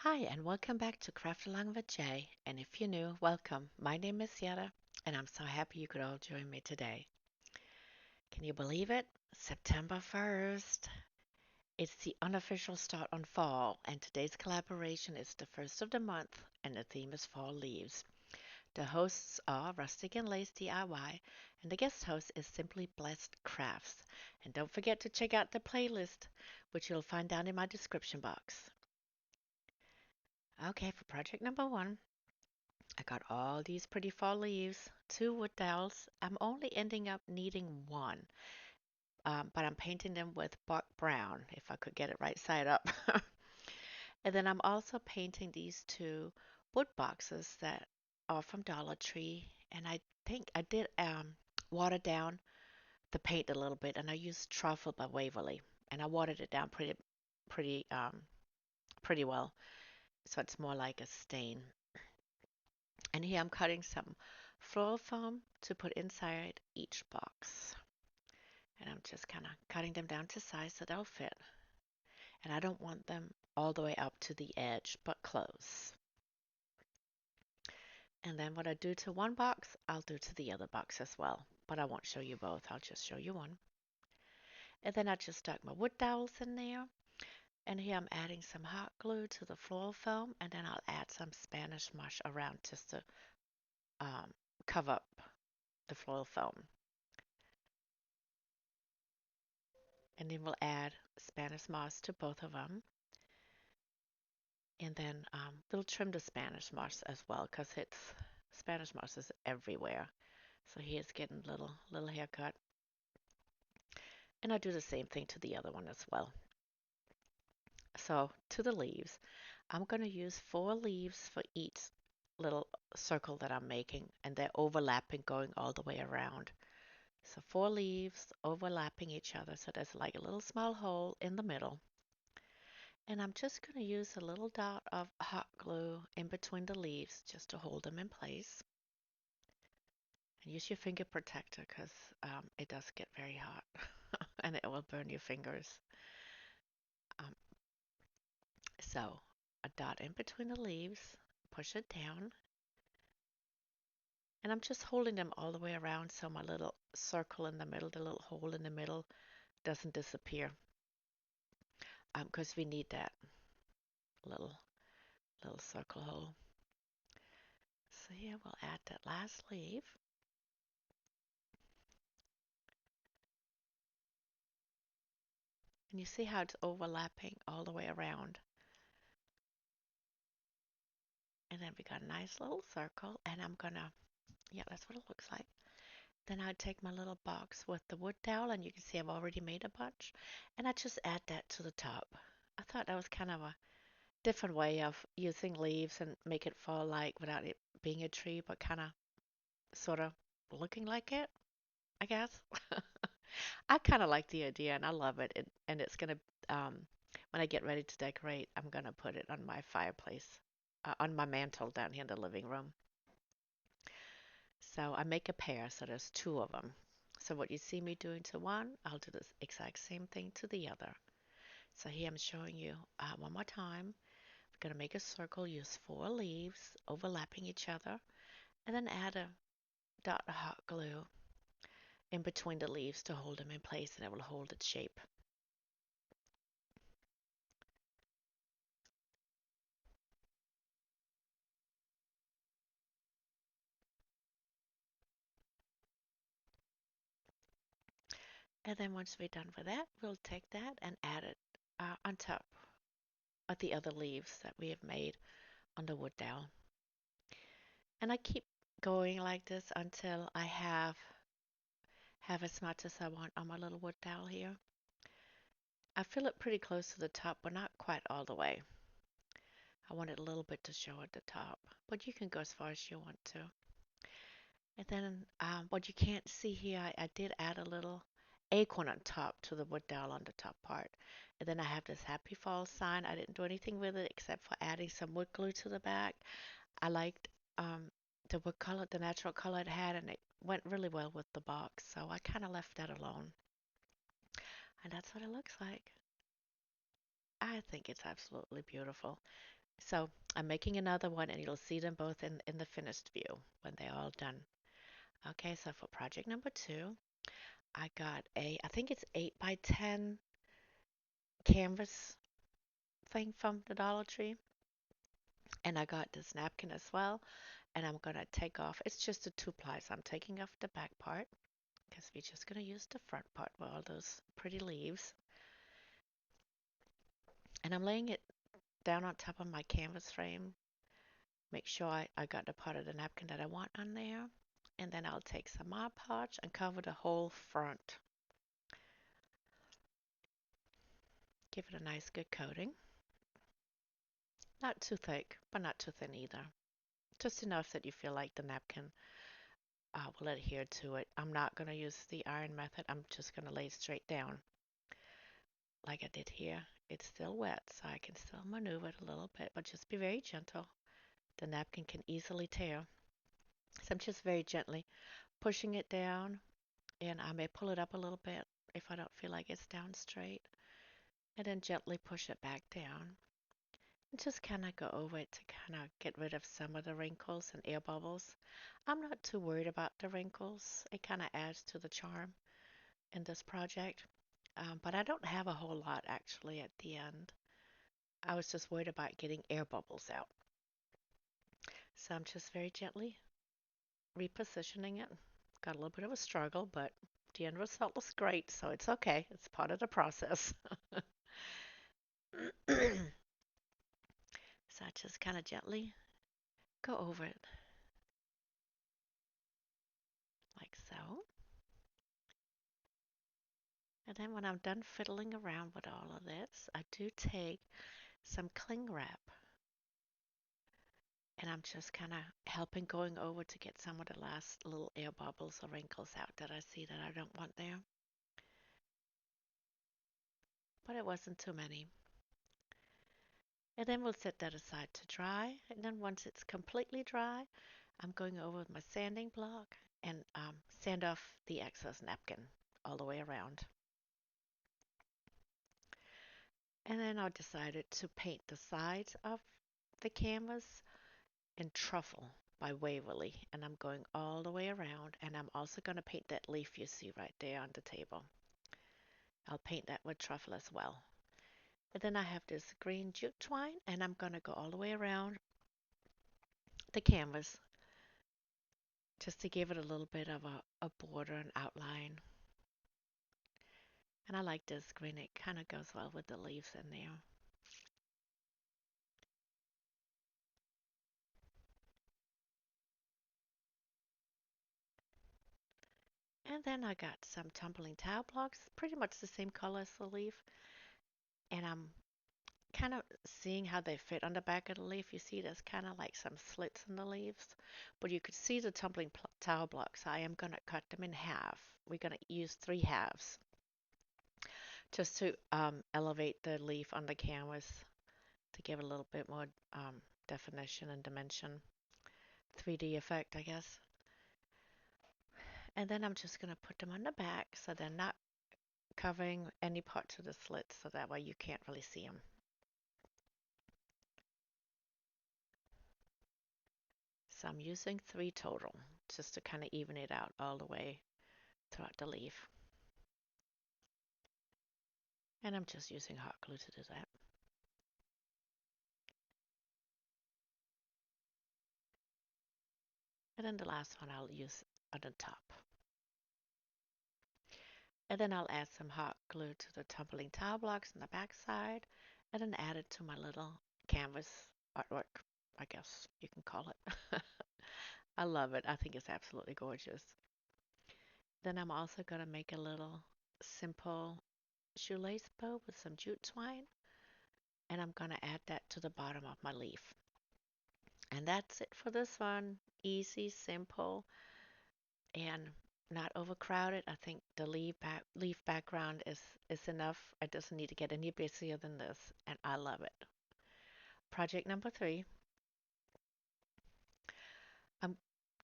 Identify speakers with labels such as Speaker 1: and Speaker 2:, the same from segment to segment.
Speaker 1: Hi, and welcome back to Craft Along with Jay. And if you're new, welcome. My name is Yetta, and I'm so happy you could all join me today. Can you believe it? September 1st. It's the unofficial start on fall, and today's collaboration is the first of the month, and the theme is fall leaves. The hosts are Rustic and Lace DIY, and the guest host is Simply Blessed Crafts. And don't forget to check out the playlist, which you'll find down in my description box. Okay, for project number one, I got all these pretty fall leaves, two wood dowels. I'm only ending up needing one, but I'm painting them with bark brown, if I could get it right side up. And then I'm also painting these two wood boxes that are from Dollar Tree. And I think I did water down the paint a little bit, and I used Truffle by Waverly, and I watered it down pretty, pretty well, so it's more like a stain. And here I'm cutting some floral foam to put inside each box. And I'm just kind of cutting them down to size so they'll fit. And I don't want them all the way up to the edge, but close. And then what I do to one box, I'll do to the other box as well. But I won't show you both, I'll just show you one. And then I just stuck my wood dowels in there. And here I'm adding some hot glue to the floral foam. And then I'll add some Spanish mush around just to um, cover up the floral foam. And then we'll add Spanish moss to both of them. And then we'll trim the Spanish moss as well because it's Spanish moss is everywhere. So here's getting a little haircut. And I do the same thing to the other one as well. So to the leaves, I'm going to use 4 leaves for each little circle that I'm making, and they're overlapping going all the way around. So 4 leaves overlapping each other. So there's like a little small hole in the middle. And I'm just going to use a little dot of hot glue in between the leaves just to hold them in place. And use your finger protector because it does get very hot and it will burn your fingers. Um, so a dot in between the leaves, push it down, and I'm just holding them all the way around so my little circle in the middle, the little hole in the middle, doesn't disappear because we need that little circle hole. So here we'll add that last leaf. And you see how it's overlapping all the way around. And then we got a nice little circle, and I'm gonna, yeah, that's what it looks like. Then I take my little box with the wood dowel, and you can see I've already made a bunch, and I just add that to the top. I thought that was kind of a different way of using leaves and make it fall like without it being a tree, but kind of sort of looking like it, I guess. I kind of like the idea, and I love it, and it's gonna, when I get ready to decorate, I'm gonna put it on my fireplace, on my mantle down here in the living room. So I make a pair, so there's 2 of them. So what you see me doing to one, I'll do the exact same thing to the other. So here I'm showing you one more time. We're going to make a circle, use 4 leaves overlapping each other, and then add a dot of hot glue in between the leaves to hold them in place, and it will hold its shape. And then once we're done with that, we'll take that and add it on top of the other leaves that we have made on the wood dowel. And I keep going like this until I have as much as I want on my little wood dowel here. I fill it pretty close to the top, but not quite all the way. I want it a little bit to show at the top, but you can go as far as you want to. And then what you can't see here, I did add a little acorn on top to the wood dowel on the top part. And then I have this happy fall sign. I didn't do anything with it except for adding some wood glue to the back. I liked the wood color, the natural color it had, and it went really well with the box. So I kind of left that alone. And that's what it looks like. I think it's absolutely beautiful. So I'm making another one and you'll see them both in the finished view when they're all done. Okay, so for project number two, I got I think it's 8 by 10 canvas thing from the Dollar Tree. And I got this napkin as well. And I'm going to take off, it's just a 2-ply, so I'm taking off the back part because we're just going to use the front part with all those pretty leaves. And I'm laying it down on top of my canvas frame. Make sure I got the part of the napkin that I want on there. And then I'll take some Mod Podge and cover the whole front. Give it a nice good coating. Not too thick, but not too thin either. Just enough that you feel like the napkin will adhere to it. I'm not going to use the iron method. I'm just going to lay it straight down like I did here. It's still wet, so I can still maneuver it a little bit, but just be very gentle. The napkin can easily tear. So I'm just very gently pushing it down, and I may pull it up a little bit if I don't feel like it's down straight, and then gently push it back down. And just kind of go over it to kind of get rid of some of the wrinkles and air bubbles. I'm not too worried about the wrinkles. It kind of adds to the charm in this project. But I don't have a whole lot actually at the end. I was just worried about getting air bubbles out. So I'm just very gently repositioning it. Got a little bit of a struggle, but the end result looks great, so it's okay. It's part of the process. So I just kind of gently go over it like so. And then when I'm done fiddling around with all of this, I do take some cling wrap and I'm just kind of helping going over to get some of the last little air bubbles or wrinkles out that I see that I don't want there. But it wasn't too many. And then we'll set that aside to dry. And then once it's completely dry, I'm going over with my sanding block and sand off the excess napkin all the way around. And then I decided to paint the sides of the canvas in Truffle by Waverly. And I'm going all the way around. And I'm also going to paint that leaf you see right there on the table. I'll paint that with Truffle as well. And then I have this green jute twine and I'm going to go all the way around the canvas just to give it a little bit of a border and outline. And I like this green. It kind of goes well with the leaves in there. And then I got some tumbling tile blocks, pretty much the same color as the leaf. And I'm kind of seeing how they fit on the back of the leaf. You see there's kind of like some slits in the leaves. But you could see the tumbling tile blocks. I am going to cut them in half. We're going to use 3 halves just to elevate the leaf on the canvas to give a little bit more definition and dimension. 3D effect, I guess. And then I'm just going to put them on the back so they're not covering any parts of the slits so that way you can't really see them. So I'm using 3 total just to kind of even it out all the way throughout the leaf. And I'm just using hot glue to do that. And then the last one I'll use on the top. And then I'll add some hot glue to the tumbling tile blocks on the back side and then add it to my little canvas artwork, I guess you can call it. I love it. I think it's absolutely gorgeous. Then I'm also going to make a little simple shoelace bow with some jute twine. And I'm going to add that to the bottom of my leaf. And that's it for this one. Easy, simple, and not overcrowded. I think the leaf background is enough. It doesn't need to get any busier than this, and I love it. Project number 3. I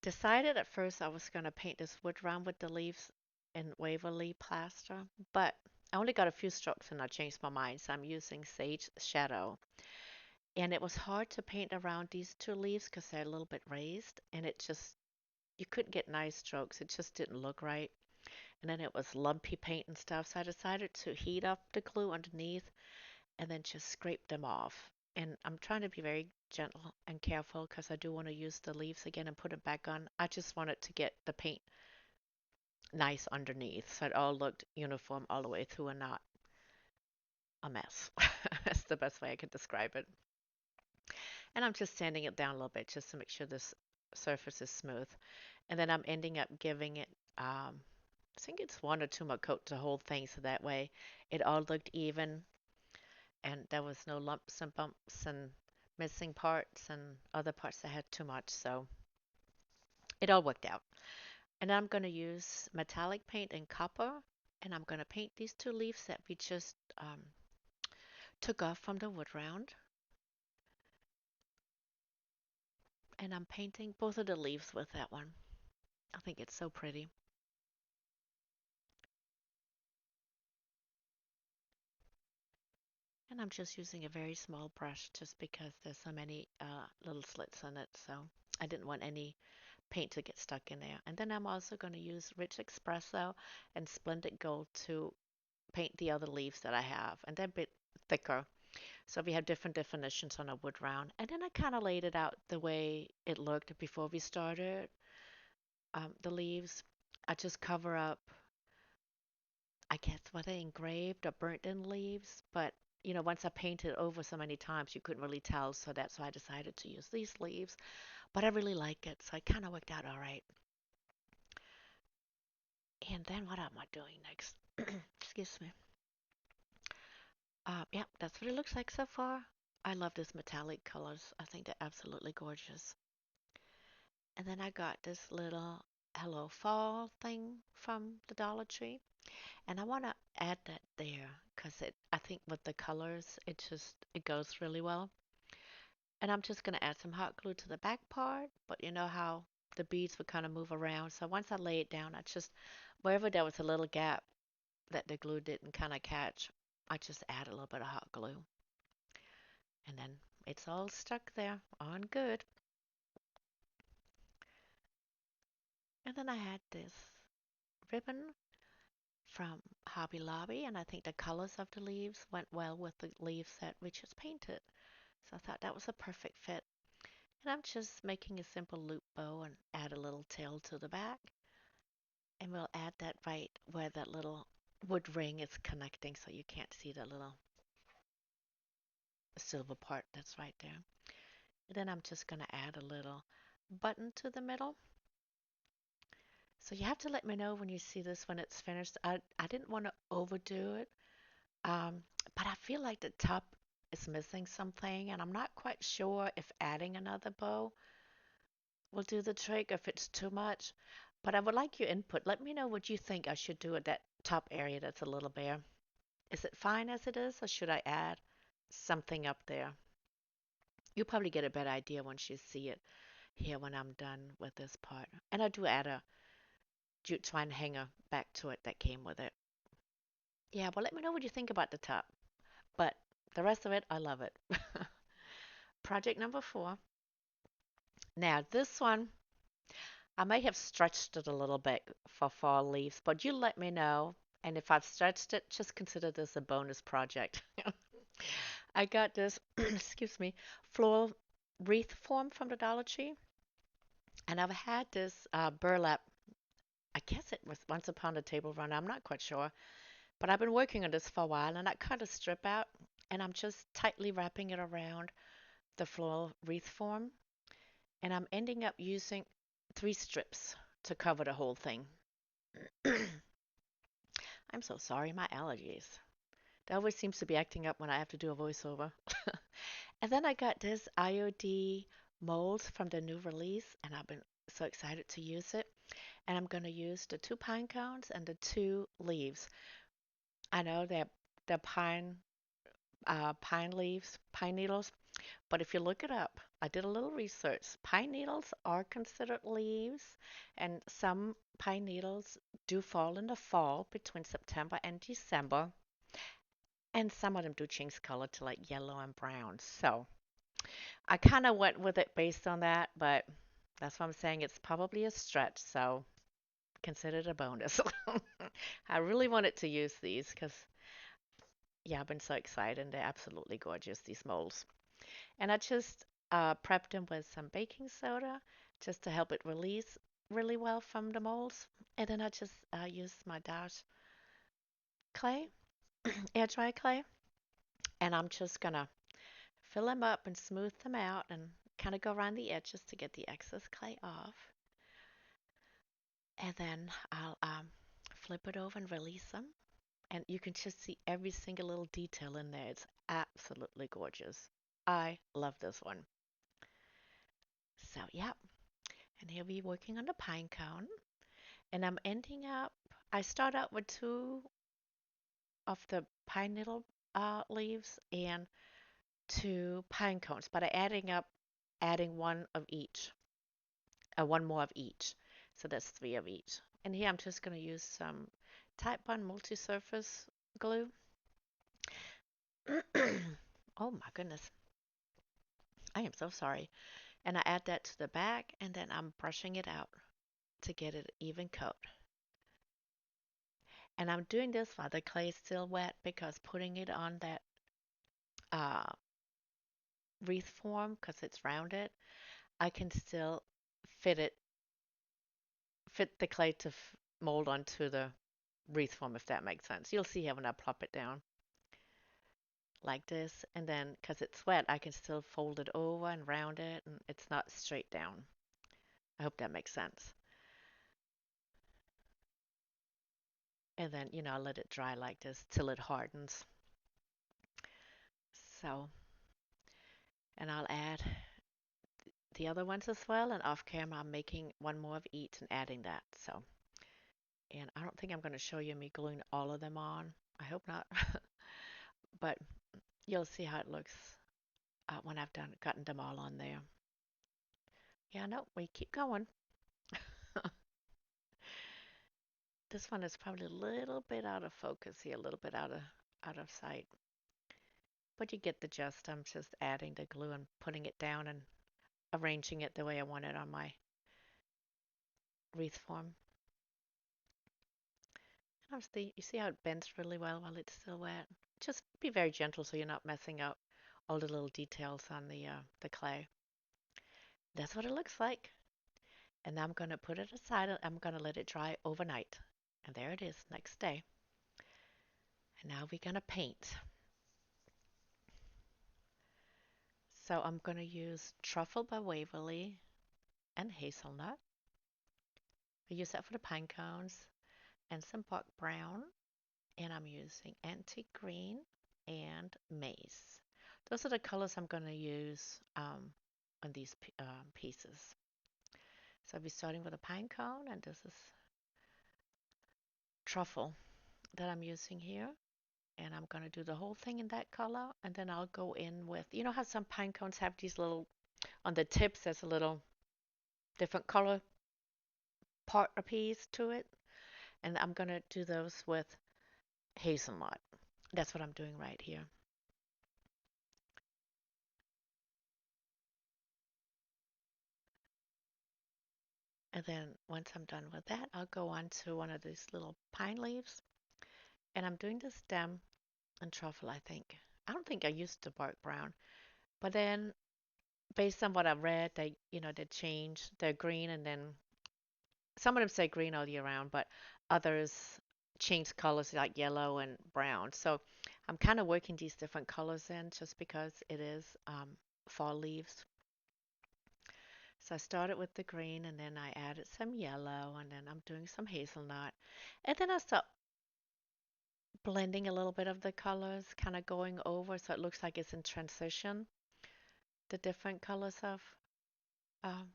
Speaker 1: decided at first I was going to paint this wood round with the leaves in Waverly plaster, but I only got a few strokes and I changed my mind, so I'm using Sage Shadow. And it was hard to paint around these two leaves because they're a little bit raised, and it just, you couldn't get nice strokes. It just didn't look right. And then it was lumpy paint and stuff, so I decided to heat up the glue underneath and then just scrape them off. And I'm trying to be very gentle and careful because I do want to use the leaves again and put them back on. I just wanted to get the paint nice underneath so it all looked uniform all the way through and not a mess. That's the best way I can describe it. And I'm just sanding it down a little bit just to make sure this surface is smooth. And then I'm ending up giving it, I think it's one or two more coats the whole thing so that way it all looked even and there was no lumps and bumps and missing parts and other parts that had too much. So it all worked out. And I'm going to use metallic paint and copper, and I'm going to paint these two leaves that we just took off from the wood round. And I'm painting both of the leaves with that one. I think it's so pretty. And I'm just using a very small brush just because there's so many little slits in it. So I didn't want any paint to get stuck in there. And then I'm also going to use Rich Espresso and Splendid Gold to paint the other leaves that I have. And they're a bit thicker. So we have different definitions on a wood round. And then I kind of laid it out the way it looked before we started the leaves. I just cover up, I guess, were they engraved or burnt in leaves? But once I painted over so many times, you couldn't really tell. So that's why I decided to use these leaves. But I really like it, so it kind of worked out all right. And then what am I doing next? Excuse me. Yeah, that's what it looks like so far. I love these metallic colors. I think they're absolutely gorgeous. And then I got this little Hello Fall thing from the Dollar Tree. And I want to add that there because I think with the colors, it goes really well. And I'm just going to add some hot glue to the back part, but you know how the beads would kind of move around. So once I lay it down, wherever there was a little gap that the glue didn't kind of catch, I just add a little bit of hot glue. And then it's all stuck there on good. And then I had this ribbon from Hobby Lobby, and I think the colors of the leaves went well with the leaves that we just painted. So I thought that was a perfect fit. And I'm just making a simple loop bow and add a little tail to the back. And we'll add that right where that little wood ring is connecting so you can't see the little silver part that's right there. And then I'm just going to add a little button to the middle. So you have to let me know when you see this when it's finished. I didn't want to overdo it, um, but I feel like the top is missing something, and I'm not quite sure if adding another bow will do the trick, if it's too much. But I would like your input. Let me know what you think I should do at that top area that's a little bare. Is it fine as it is, or should I add something up there? You'll probably get a better idea once you see it here when I'm done with this part. And I do add a jute twine hanger back to it that came with it. Yeah, well, let me know what you think about the top. But the rest of it, I love it. Project number 4. Now, this one, I may have stretched it a little bit for fall leaves, but you let me know. And if I've stretched it, just consider this a bonus project. I got this, excuse me, floral wreath form from the Dollar Tree. And I've had this burlap, I guess it was Once Upon a Table Runner, I'm not quite sure. But I've been working on this for a while, and I cut a strip out, and I'm just tightly wrapping it around the floral wreath form. And I'm ending up using 3 strips to cover the whole thing. I'm so sorry, my allergies. That always seems to be acting up when I have to do a voiceover. And then I got this IOD molds from the new release, and I've been so excited to use it. And I'm going to use the 2 pine cones and the 2 leaves. I know they're pine leaves, pine needles, but if you look it up, I did a little research. Pine needles are considered leaves, and some pine needles do fall in the fall between September and December, and some of them do change color to like yellow and brown. So I kind of went with it based on that, but that's what I'm saying. It's probably a stretch, so consider it a bonus. I really wanted to use these because, yeah, I've been so excited and they're absolutely gorgeous, these molds. And I just prepped them with some baking soda just to help it release really well from the molds. And then I just used my Dash clay, air dry clay, and I'm just gonna fill them up and smooth them out and kind of go around the edges to get the excess clay off. And then I'll flip it over and release them. And you can just see every single little detail in there. It's absolutely gorgeous. I love this one. So, yeah. And here we're working on the pine cone. And I'm ending up, I start out with two of the pine needle leaves and two pine cones, but adding one of each, one more of each. So that's three of each. And here I'm just going to use some Type 1 multi-surface glue. Oh my goodness. I am so sorry. And I add that to the back and then I'm brushing it out to get it even coat. And I'm doing this while the clay is still wet because putting it on that uh, wreath form, because it's rounded, I can still fit it, fit the clay to mold onto the wreath form, if that makes sense. You'll see how when I plop it down like this, and then because it's wet, I can still fold it over and round it, and it's not straight down. I hope that makes sense. And then, I let it dry like this till it hardens. So, and I'll add the other ones as well, and off camera, I'm making one more of each and adding that. So, and I don't think I'm going to show you me gluing all of them on. I hope not, but you'll see how it looks when I've gotten them all on there. Yeah, no, we keep going. This one is probably a little bit out of focus here, a little bit out of sight. But you get the gist. I'm just adding the glue and putting it down and arranging it the way I want it on my wreath form. You see how it bends really well while it's still wet? Just be very gentle so you're not messing up all the little details on the clay. That's what it looks like. And now I'm going to put it aside. I'm going to let it dry overnight. And there it is, next day. And now we're going to paint. So I'm going to use Truffle by Waverly and Hazelnut. I use that for the pine cones and some Buck Brown. And I'm using Antique Green and Maize. Those are the colors I'm going to use on these pieces. So I'll be starting with a pine cone, and this is truffle that I'm using here. And I'm going to do the whole thing in that color, and then I'll go in with, you know how some pine cones have these little, on the tips, there's a little different color part or piece to it. And I'm going to do those with hazelnut. That's what I'm doing right here. And then once I'm done with that, I'll go on to one of these little pine leaves. And I'm doing the stem and truffle, I think. I don't think I used the bark brown. But then based on what I've read, they change. They're green and then some of them say green all year round, but others change colors like yellow and brown. So I'm kind of working these different colors in just because it is fall leaves. So I started with the green and then I added some yellow and then I'm doing some hazelnut. And then I start blending a little bit of the colors, kind of going over so it looks like it's in transition, the different colors of um,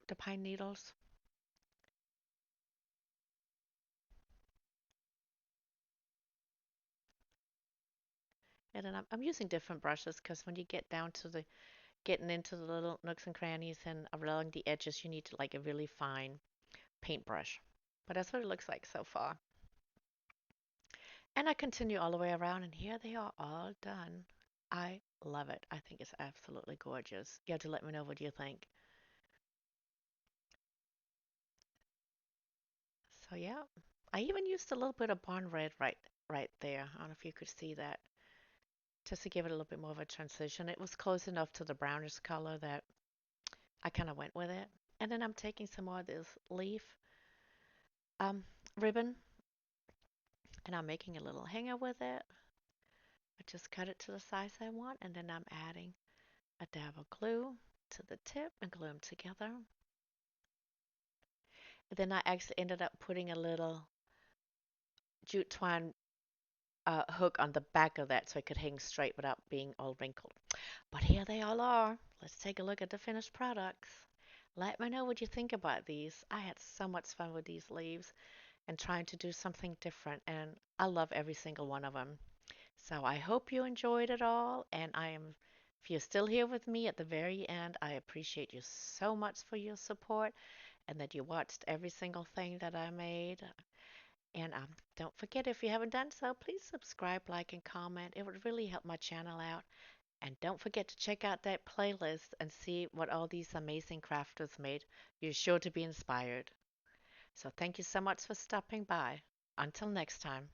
Speaker 1: the pine needles. And then I'm using different brushes because when you get down to the getting into the little nooks and crannies and along the edges, you need to like a really fine paintbrush. But that's what it looks like so far. And I continue all the way around, and here they are all done. I love it. I think it's absolutely gorgeous. You have to let me know what you think. So yeah, I even used a little bit of Barn Red right there. I don't know if you could see that, just to give it a little bit more of a transition. It was close enough to the brownish color that I kind of went with it. And then I'm taking some more of this leaf um, ribbon, and I'm making a little hanger with it. I just cut it to the size I want, and then I'm adding a dab of glue to the tip and glue them together. And then I actually ended up putting a little jute twine hook on the back of that so it could hang straight without being all wrinkled. But here they all are. Let's take a look at the finished products. Let me know what you think about these. I had so much fun with these leaves and trying to do something different, and I love every single one of them. So I hope you enjoyed it all, and if you're still here with me at the very end, I appreciate you so much for your support and that you watched every single thing that I made. And don't forget, if you haven't done so, please subscribe, like, and comment. It would really help my channel out. And don't forget to check out that playlist and see what all these amazing crafters made. You're sure to be inspired. So thank you so much for stopping by. Until next time.